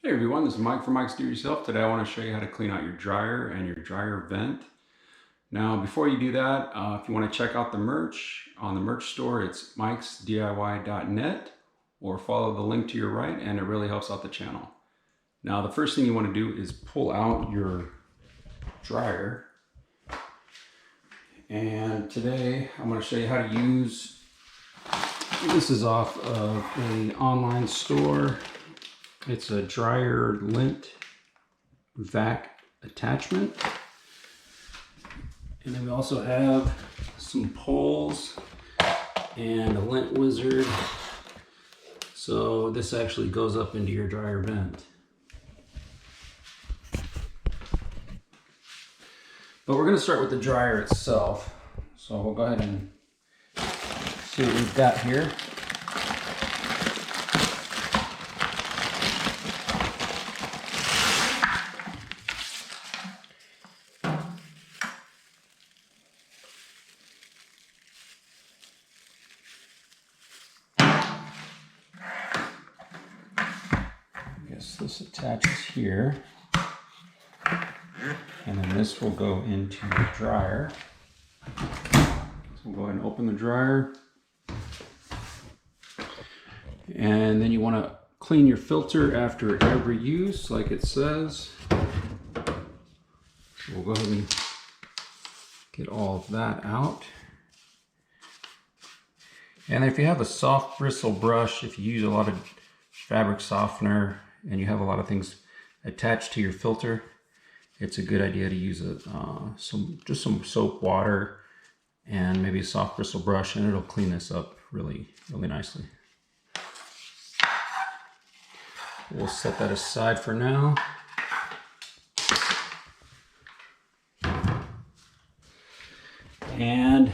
Hey everyone, this is Mike from Mike's Do It Yourself. Today I want to show you how to clean out your dryer and your dryer vent. Now before you do that, if you want to check out the merch, on the merch store it's mikesdiy.net, or follow the link to your right, and it really helps out the channel. Now the first thing you want to do is pull out your dryer. And today I'm going to show you how to use, this is off of an online store. It's a dryer lint vac attachment. And then we also have some poles and a lint wizard. So this actually goes up into your dryer vent. But we're gonna start with the dryer itself. So we'll go ahead and see what we've got here. This attaches here, and then this will go into the dryer. So we'll go ahead and open the dryer, and then you want to clean your filter after every use, like it says. So we'll go ahead and get all of that out. And if you have a soft bristle brush, if you use a lot of fabric softener and you have a lot of things attached to your filter, it's a good idea to use just some soap water and maybe a soft bristle brush, and it'll clean this up really nicely. We'll set that aside for now. And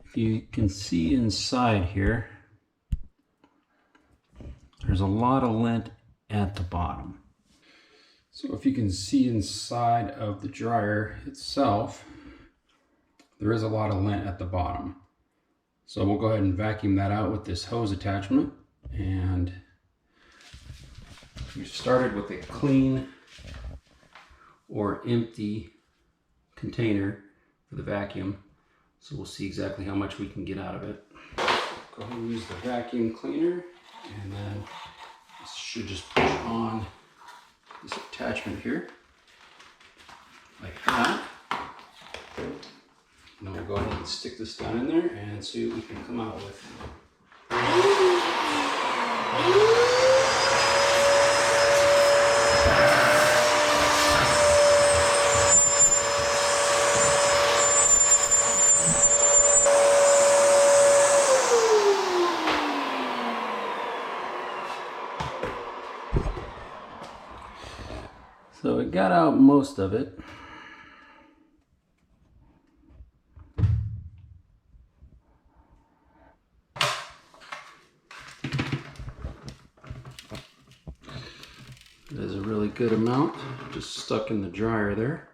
if you can see inside here, there's a lot of lint at the bottom. So if you can see inside of the dryer itself, there is a lot of lint at the bottom. So we'll go ahead and vacuum that out with this hose attachment. And we started with a clean or empty container for the vacuum. So we'll see exactly how much we can get out of it. Go ahead and use the vacuum cleaner, and then this should just push on this attachment here, like that. And then we'll go ahead and stick this down in there and see what we can come out with. So it got out most of it. There's a really good amount just stuck in the dryer there.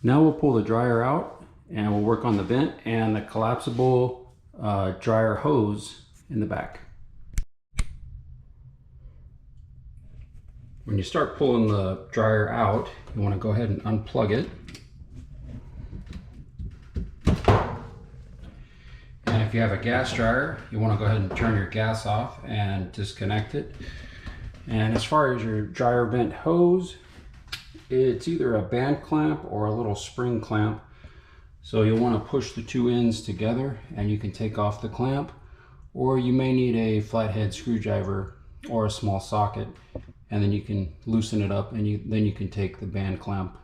Now we'll pull the dryer out and we'll work on the vent and the collapsible dryer hose in the back. When you start pulling the dryer out, you want to go ahead and unplug it. And if you have a gas dryer, you want to go ahead and turn your gas off and disconnect it. And as far as your dryer vent hose, it's either a band clamp or a little spring clamp. So you'll want to push the two ends together and you can take off the clamp, or you may need a flathead screwdriver or a small socket, and then you can loosen it up, and then you can take the band clamp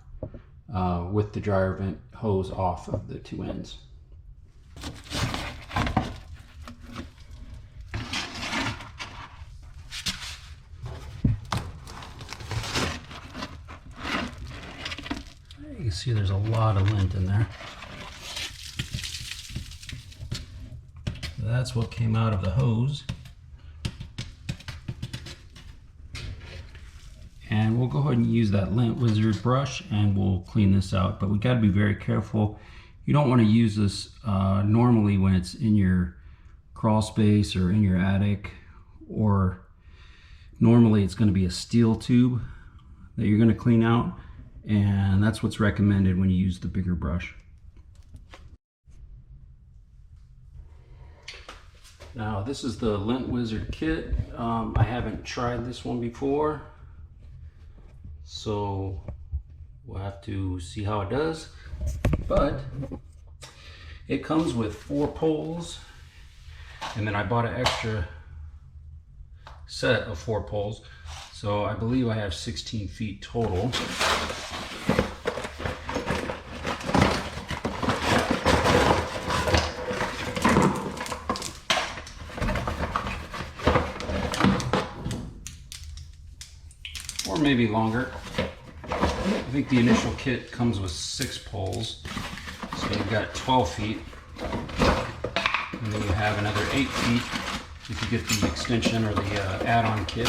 with the dryer vent hose off of the two ends. You can see there's a lot of lint in there. That's what came out of the hose. And we'll go ahead and use that lint wizard brush and we'll clean this out, but we got to be very careful. You don't want to use this normally when it's in your crawl space or in your attic, or normally it's going to be a steel tube that you're going to clean out, and that's what's recommended when you use the bigger brush. Now this is the Lint Wizard kit. I haven't tried this one before, so we'll have to see how it does. But it comes with 4 poles, and then I bought an extra set of 4 poles, so I believe I have 16 feet total. Or maybe longer. I think the initial kit comes with 6 poles, so you've got 12 feet, and then you have another 8 feet if you get the extension or the add-on kit.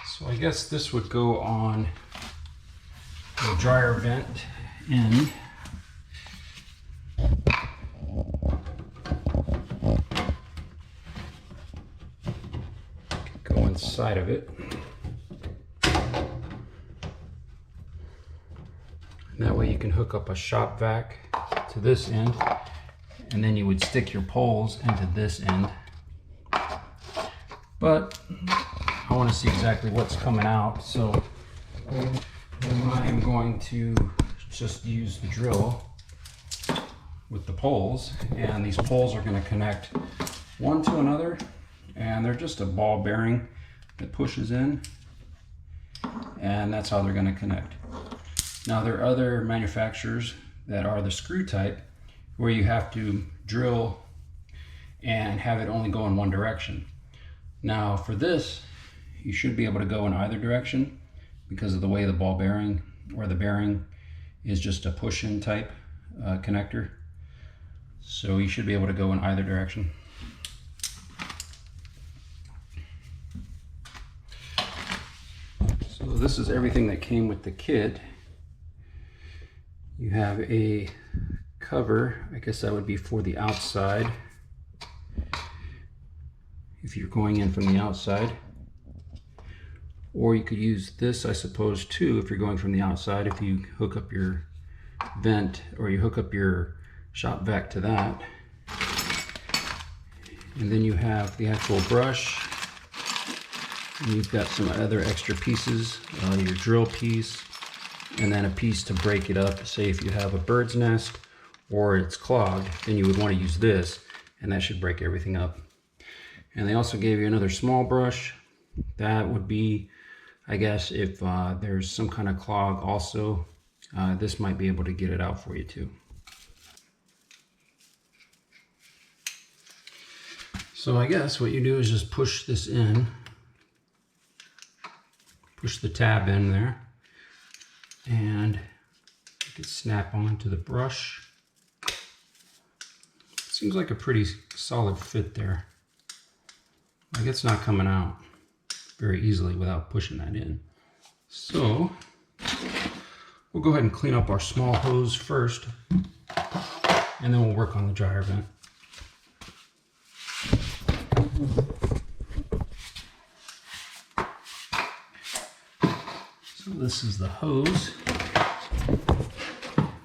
So I guess this would go on the dryer vent end. Go inside of it. And that way you can hook up a shop vac to this end, and then you would stick your poles into this end. But I want to see exactly what's coming out, so I am going to just use the drill with the poles, and these poles are going to connect one to another, and they're just a ball bearing that pushes in, and that's how they're going to connect. Now there are other manufacturers that are the screw type, where you have to drill and have it only go in one direction. Now for this, you should be able to go in either direction because of the way the ball bearing or the bearing is just a push-in type connector. So you should be able to go in either direction. So this is everything that came with the kit. You have a cover, I guess that would be for the outside, if you're going in from the outside. Or you could use this, I suppose, too, if you're going from the outside, if you hook up your vent or you hook up your shop vac to that. And then you have the actual brush, and you've got some other extra pieces, your drill piece, and then a piece to break it up. Say if you have a bird's nest or it's clogged, then you would want to use this, and that should break everything up. And they also gave you another small brush. That would be, I guess, if there's some kind of clog also, this might be able to get it out for you too. So I guess what you do is just push this in, push the tab in there, and you can snap onto the brush. Seems like a pretty solid fit there. Like it's not coming out very easily without pushing that in. So we'll go ahead and clean up our small hose first, and then we'll work on the dryer vent. So this is the hose.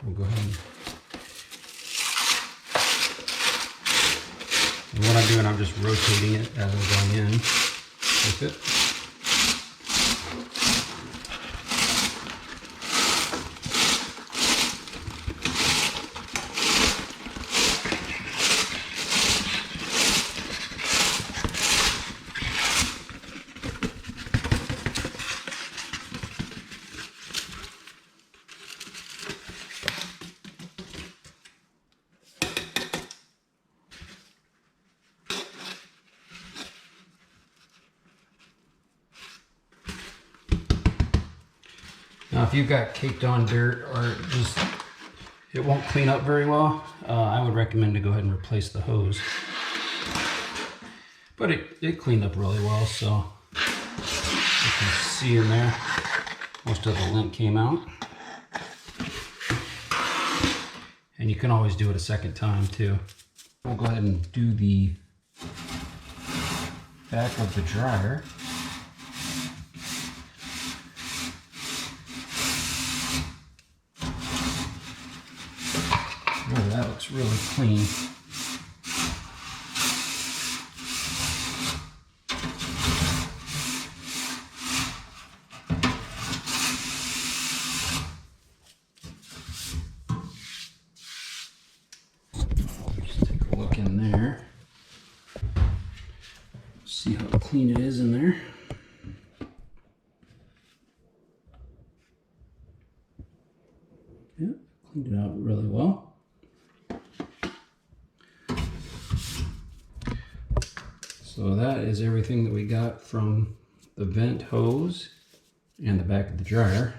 We'll go ahead and what I'm doing, I'm just rotating it as I'm going in with it. Now if you've got caked on dirt or just it won't clean up very well, I would recommend to go ahead and replace the hose. But it cleaned up really well, so you can see in there most of the lint came out. And you can always do it a second time too. We'll go ahead and do the back of the dryer. Oh, that looks really clean. Just take a look in there. See how clean it is in there. Yeah, cleaned it out really well. So that is everything that we got from the vent hose and the back of the dryer.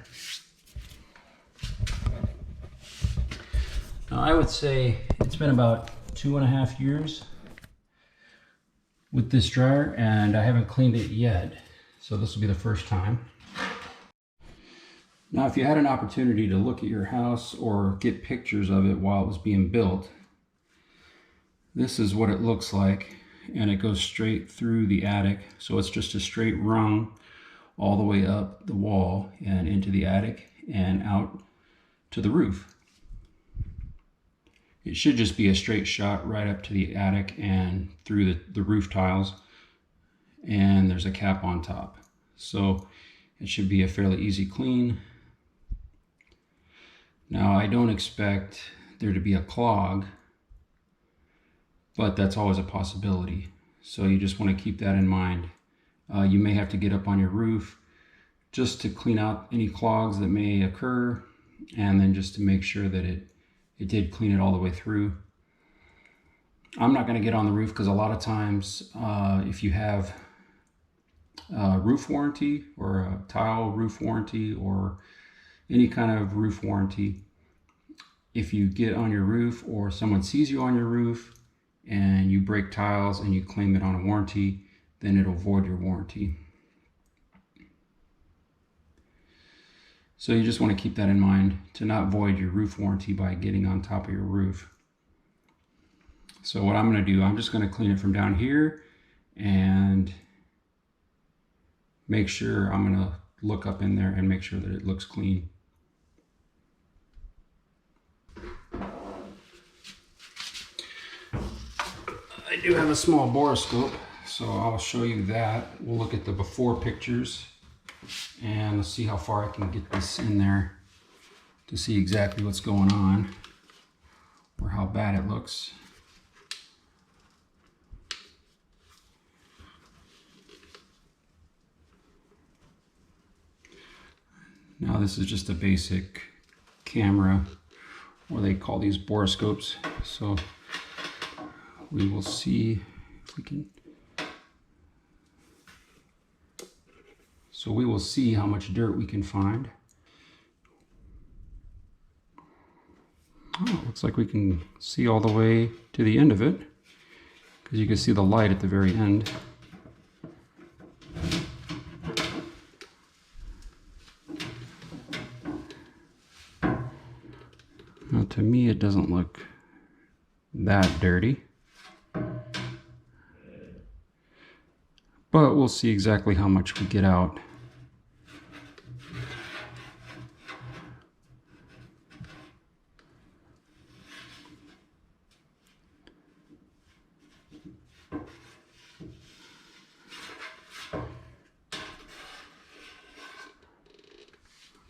Now I would say it's been about 2.5 years with this dryer and I haven't cleaned it yet. So this will be the first time. Now if you had an opportunity to look at your house or get pictures of it while it was being built, this is what it looks like. And it goes straight through the attic. So it's just a straight rung all the way up the wall and into the attic and out to the roof. It should just be a straight shot right up to the attic and through the roof tiles. And there's a cap on top. So it should be a fairly easy clean. Now I don't expect there to be a clog, but that's always a possibility. So you just want to keep that in mind. You may have to get up on your roof just to clean out any clogs that may occur, and then just to make sure that it did clean it all the way through. I'm not going to get on the roof because a lot of times if you have a roof warranty or a tile roof warranty or any kind of roof warranty, if you get on your roof or someone sees you on your roof and you break tiles and you claim it on a warranty, then it'll void your warranty. So you just want to keep that in mind, to not void your roof warranty by getting on top of your roof. So what I'm going to do, I'm just going to clean it from down here and make sure, I'm going to look up in there and make sure that it looks clean. I do have a small borescope, so I'll show you that. We'll look at the before pictures and let's see how far I can get this in there to see exactly what's going on or how bad it looks. Now this is just a basic camera, or they call these borescopes. So we will see if we can. So we will see how much dirt we can find. Oh, it looks like we can see all the way to the end of it, because you can see the light at the very end. Now to me it doesn't look that dirty, but we'll see exactly how much we get out.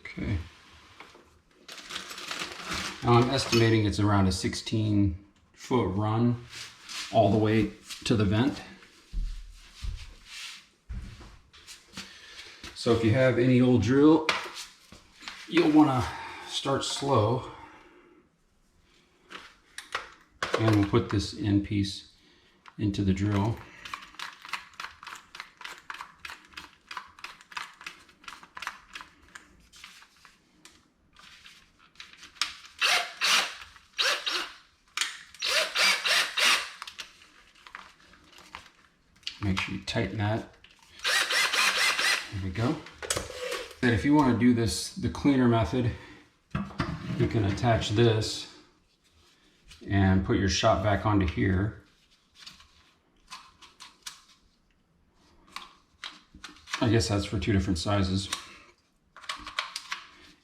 Okay. Now I'm estimating it's around a 16-foot run all the way to the vent. So if you have any old drill, you'll want to start slow. And we'll put this end piece into the drill. Make sure you tighten that. There we go. And if you want to do this the cleaner method, you can attach this and put your shop vac onto here. I guess that's for 2 different sizes.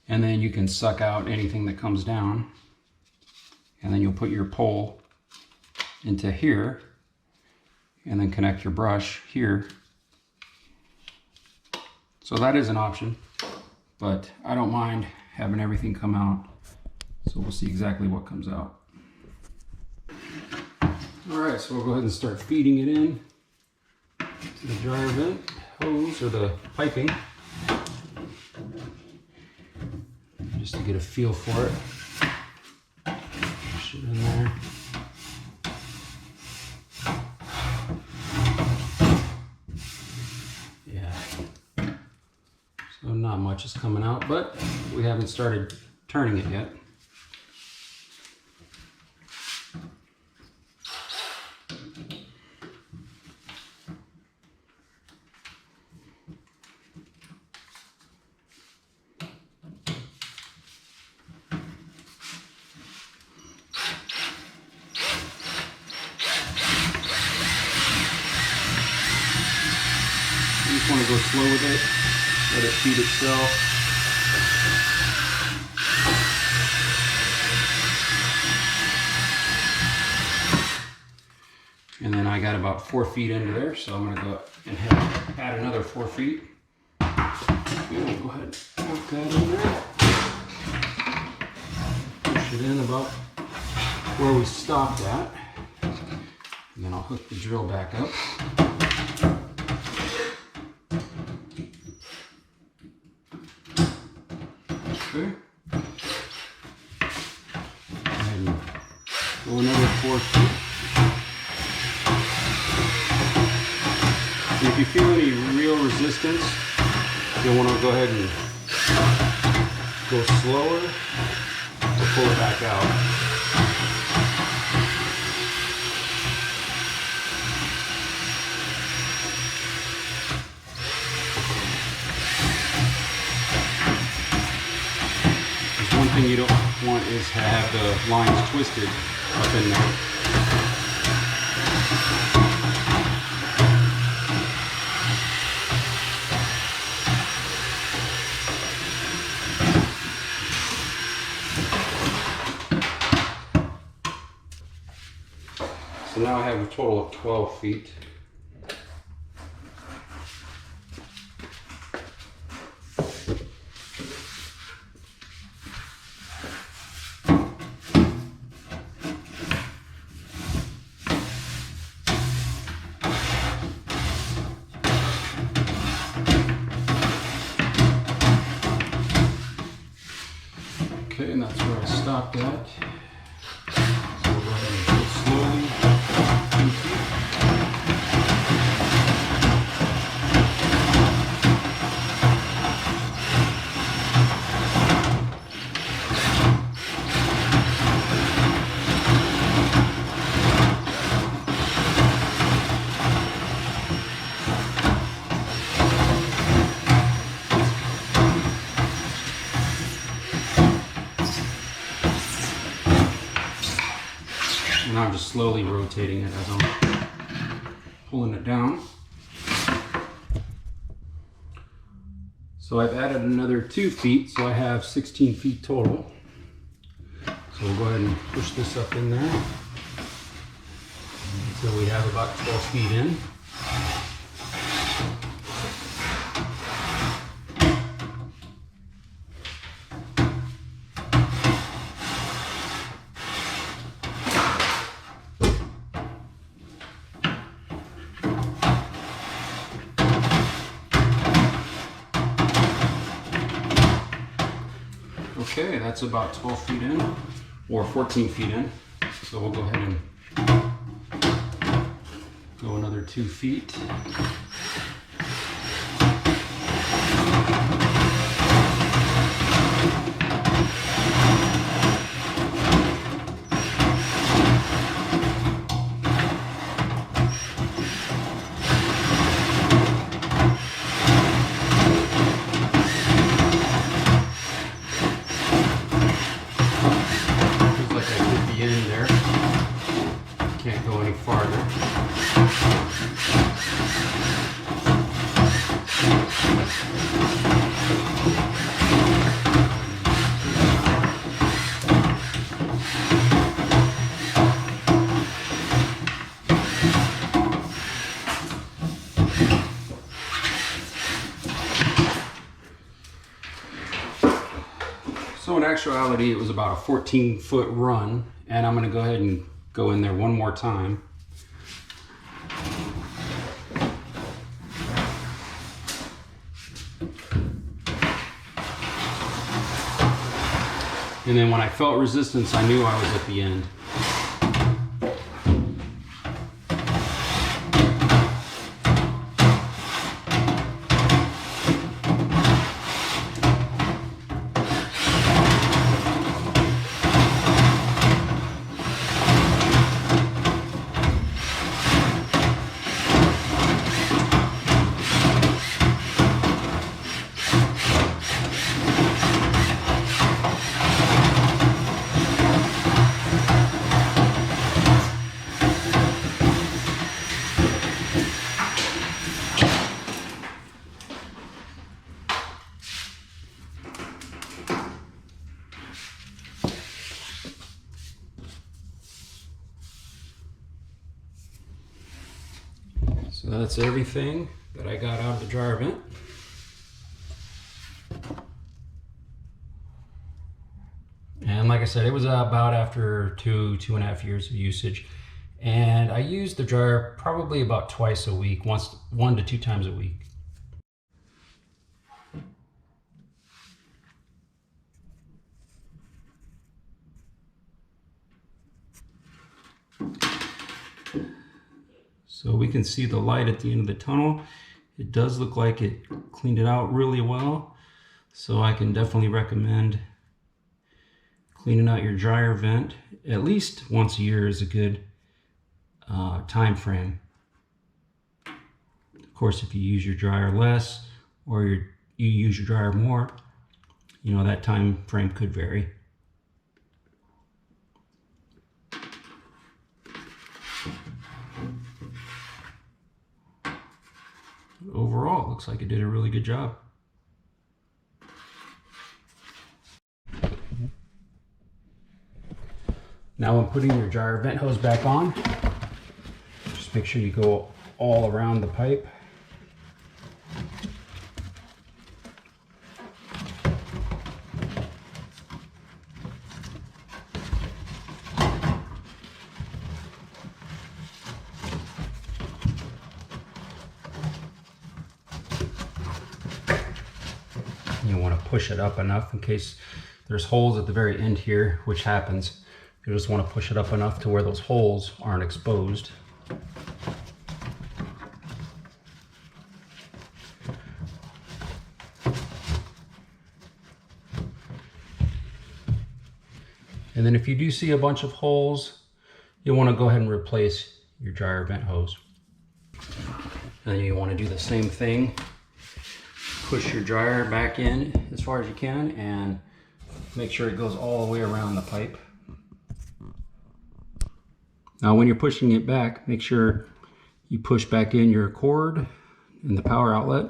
And then you can suck out anything that comes down. And then you'll put your pole into here and then connect your brush here. So that is an option, but I don't mind having everything come out. So we'll see exactly what comes out. All right, so we'll go ahead and start feeding it in to the dryer vent hose or the piping, just to get a feel for it. Push it in there. Yeah. So not much is coming out, but we haven't started turning it yet. You just want to go slow with it, let it feed itself. And then I got about 4 feet into there, so I'm going to go and add another 4 feet. We'll go ahead and put that in there. Push it in about where we stopped at. And then I'll hook the drill back up. Okay. And go another 4 feet. And if you feel any real resistance, you'll want to go ahead and go slower or pull it back out. One thing you don't want is to have the lines twisted up in there. So now I have a total of 12 feet. Okay, and that's where I stopped at. So we'll go ahead and go slowly. 2 feet. And I'm just slowly rotating it as I'm pulling it down. So I've added another 2 feet, so I have 16 feet total. So we'll go ahead and push this up in there until we have about 12 feet in. Okay, that's about 12 feet in, or 14 feet in. So we'll go ahead and go another 2 feet. Feels like I hit the end there. going farther. So in actuality, it was about a 14-foot run, and I'm going to go ahead and go in there one more time. And then when I felt resistance, I knew I was at the end. So that's everything that I got out of the dryer vent. And like I said, it was about after 2.5 years of usage. And I used the dryer probably about twice a week, 1 to 2 times a week. So we can see the light at the end of the tunnel. It does look like it cleaned it out really well. So I can definitely recommend cleaning out your dryer vent. At least once a year is a good time frame. Of course, if you use your dryer less or you use your dryer more, you know, that time frame could vary. Overall, it looks like it did a really good job. Now when putting your dryer vent hose back on, just make sure you go all around the pipe. You want to push it up enough in case there's holes at the very end here, which happens. You just want to push it up enough to where those holes aren't exposed. And then if you do see a bunch of holes, you'll want to go ahead and replace your dryer vent hose. And then you want to do the same thing. Push your dryer back in as far as you can and make sure it goes all the way around the pipe. Now when you're pushing it back, make sure you push back in your cord and the power outlet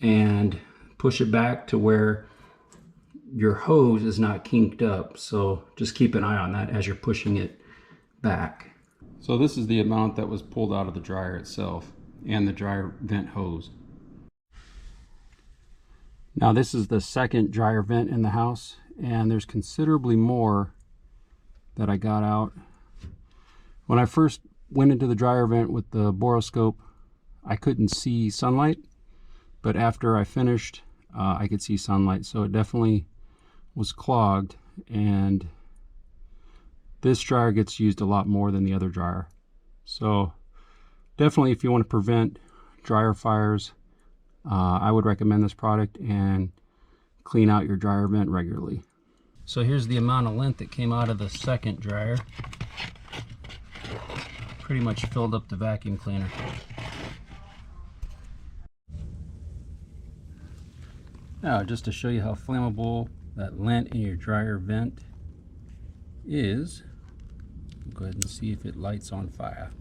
and push it back to where your hose is not kinked up. So just keep an eye on that as you're pushing it back. So this is the amount that was pulled out of the dryer itself and the dryer vent hose. Now this is the second dryer vent in the house, and there's considerably more that I got out. When I first went into the dryer vent with the borescope, I couldn't see sunlight, but after I finished, I could see sunlight, so it definitely was clogged, and this dryer gets used a lot more than the other dryer. So definitely, if you want to prevent dryer fires, I would recommend this product and clean out your dryer vent regularly. So here's the amount of lint that came out of the second dryer. Pretty much filled up the vacuum cleaner. Now, just to show you how flammable that lint in your dryer vent is, Go ahead and see if it lights on fire.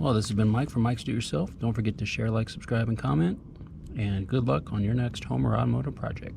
Well, this has been Mike from Mike's Do It Yourself. Don't forget to share, like, subscribe, and comment. And good luck on your next home or automotive project.